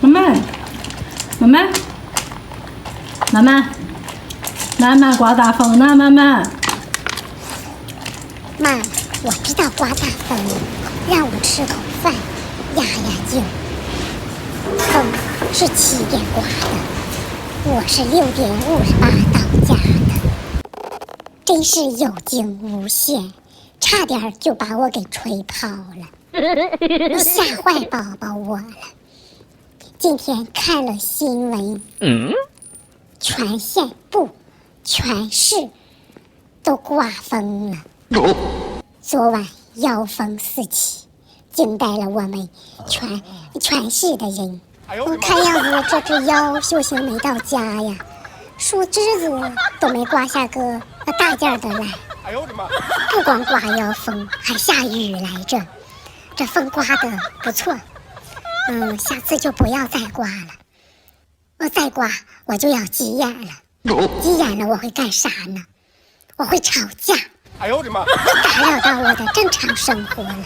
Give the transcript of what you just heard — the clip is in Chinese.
妈妈，妈妈，妈妈，妈妈刮大风呢，妈妈。妈，我知道刮大风，让我吃口饭，压压惊。风是7点刮的，我是6:58到家的，真是有惊无险，差点就把我给吹跑了，吓坏宝宝我了。今天看了新闻，全县不，全市都刮风了。昨晚妖风四起，惊呆了我们全市的人。我看样子这只妖修行没到家呀，树枝子都没刮下个大件的来。不光刮妖风，还下雨来着。这风刮得不错，下次就不要再刮了。我再刮，我就要急眼了。急眼了我会干啥呢？我会吵架。哎呦我的妈！打扰到我的正常生活了。